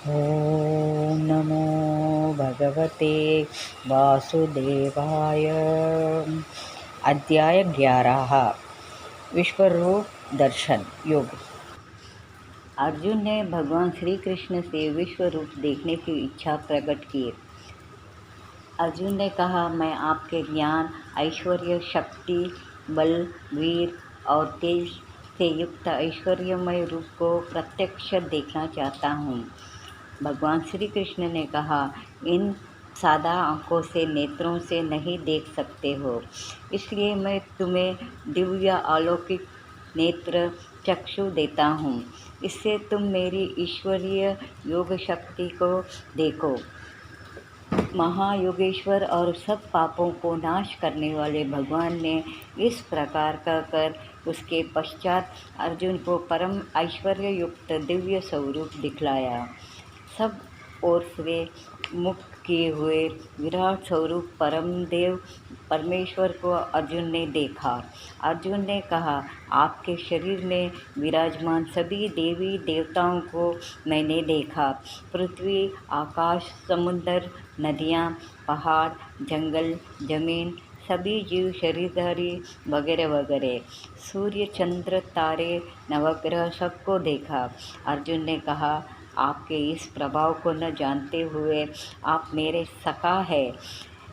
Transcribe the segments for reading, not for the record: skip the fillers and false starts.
ॐ नमो भगवते वासुदेवाय। अध्याय 11 विश्वरूप दर्शन योग। अर्जुन ने भगवान श्री कृष्ण से विश्व रूप देखने की इच्छा प्रकट की। अर्जुन ने कहा, मैं आपके ज्ञान, ऐश्वर्य, शक्ति, बल, वीर और तेज से युक्त ऐश्वर्यमय रूप को प्रत्यक्ष देखना चाहता हूँ। भगवान श्री कृष्ण ने कहा, इन सादा आँखों से, नेत्रों से नहीं देख सकते हो, इसलिए मैं तुम्हें दिव्य अलौकिक नेत्र चक्षु देता हूँ। इससे तुम मेरी ईश्वरीय योग शक्ति को देखो। महायोगेश्वर और सब पापों को नाश करने वाले भगवान ने इस प्रकार कहकर उसके पश्चात अर्जुन को परम ऐश्वर्य युक्त दिव्य स्वरूप दिखलाया। सब ओर से मुक्त किए हुए विराट स्वरूप परमदेव परमेश्वर को अर्जुन ने देखा। अर्जुन ने कहा, आपके शरीर में विराजमान सभी देवी देवताओं को मैंने देखा। पृथ्वी, आकाश, समुद्र, नदियाँ, पहाड़, जंगल, जमीन, सभी जीव शरीरधारी वगैरह वगैरह, सूर्य, चंद्र, तारे, नवग्रह सबको देखा। अर्जुन ने कहा, आपके इस प्रभाव को न जानते हुए आप मेरे सखा है,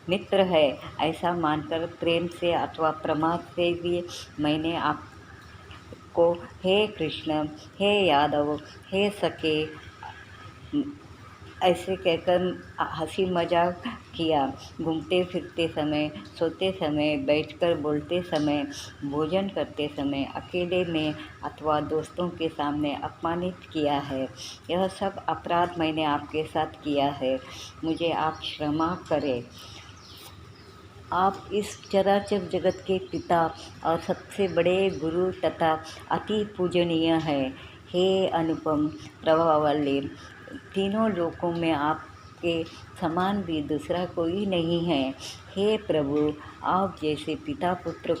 मित्र है, ऐसा मानकर प्रेम से अथवा प्रमाद से भी मैंने आपको हे कृष्ण, हे यादव, हे सखे ऐसे कहकर हंसी मजाक किया। घूमते फिरते समय, सोते समय, बैठकर बोलते समय, भोजन करते समय, अकेले में अथवा दोस्तों के सामने अपमानित किया है। यह सब अपराध मैंने आपके साथ किया है, मुझे आप क्षमा करें। आप इस चराचर जगत के पिता और सबसे बड़े गुरु तथा अति पूजनीय हैं। हे अनुपम प्रभाव वाले, तीनों लोकों में आपके समान भी दूसरा कोई नहीं है। हे प्रभु, आप जैसे पिता पुत्र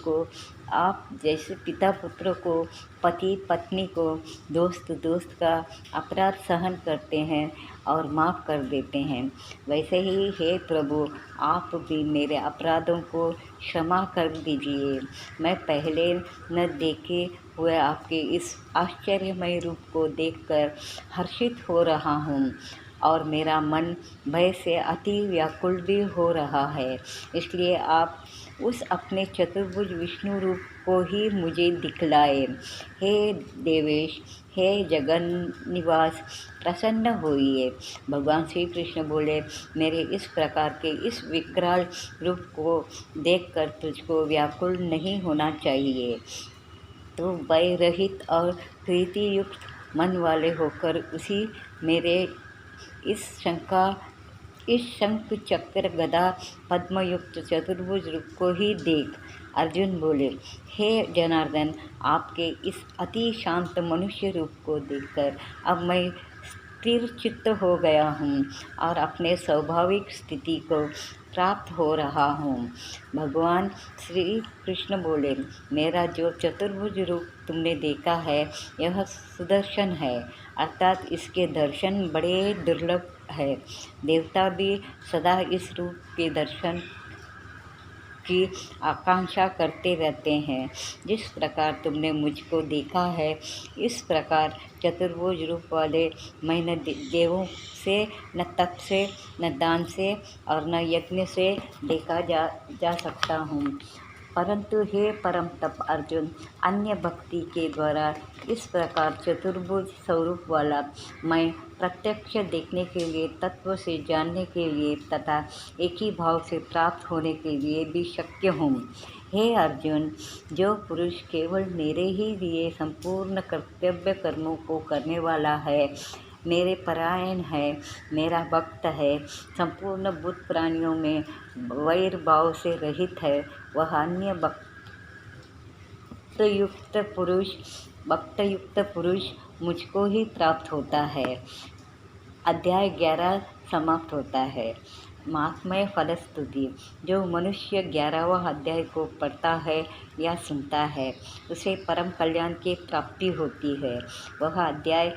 को, पति पत्नी को, दोस्त दोस्त का अपराध सहन करते हैं और माफ़ कर देते हैं, वैसे ही हे प्रभु, आप भी मेरे अपराधों को क्षमा कर दीजिए। मैं पहले न देखे हुए आपके इस आश्चर्यमय रूप को देखकर हर्षित हो रहा हूँ और मेरा मन भय से अति व्याकुल भी हो रहा है। इसलिए आप उस अपने चतुर्भुज विष्णु रूप को ही मुझे दिखलाए। हे देवेश, हे जगन निवास, प्रसन्न होइए। भगवान श्री कृष्ण बोले, मेरे इस प्रकार के इस विकराल रूप को देखकर तुझको व्याकुल नहीं होना चाहिए। तो भय रहित और प्रीति युक्त मन वाले होकर उसी मेरे इस शंख चक्र गदा पद्मयुक्त चतुर्भुज रूप को ही देख। अर्जुन बोले, हे जनार्दन, आपके इस अति शांत मनुष्य रूप को देखकर अब मैं स्थिर चित्त हो गया हूँ और अपने स्वाभाविक स्थिति को प्राप्त हो रहा हूँ। भगवान श्री कृष्ण बोले, मेरा जो चतुर्भुज रूप तुमने देखा है यह सुदर्शन है, अर्थात इसके दर्शन बड़े दुर्लभ है। देवता भी सदा इस रूप के दर्शन की आकांक्षा करते रहते हैं। जिस प्रकार तुमने मुझको देखा है, इस प्रकार चतुर्भुज रूप वाले मैं न देवों से, न तप से, न दान से और न यज्ञ से देखा जा सकता हूँ। परंतु हे परम तप अर्जुन, अन्य भक्ति के द्वारा इस प्रकार चतुर्भुज स्वरूप वाला मैं प्रत्यक्ष देखने के लिए, तत्व से जानने के लिए तथा एक ही भाव से प्राप्त होने के लिए भी शक्य हूँ। हे अर्जुन, जो पुरुष केवल मेरे ही लिए संपूर्ण कर्तव्य कर्मों को करने वाला है, मेरे परायण है, मेरा भक्त है, संपूर्ण भूत प्राणियों में वैर भाव से रहित है, वह अन्य भक्तयुक्त पुरुष मुझको ही प्राप्त होता है। अध्याय 11 समाप्त होता है। महात्म्य फलस्तुति। जो मनुष्य 11वां अध्याय को पढ़ता है या सुनता है, उसे परम कल्याण की प्राप्ति होती है। वह अध्याय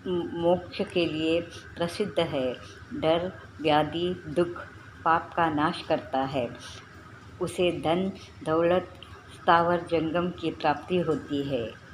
मोक्ष के लिए प्रसिद्ध है। डर, व्याधि, दुख, पाप का नाश करता है। उसे धन, दौलत, स्थावर जंगम की प्राप्ति होती है।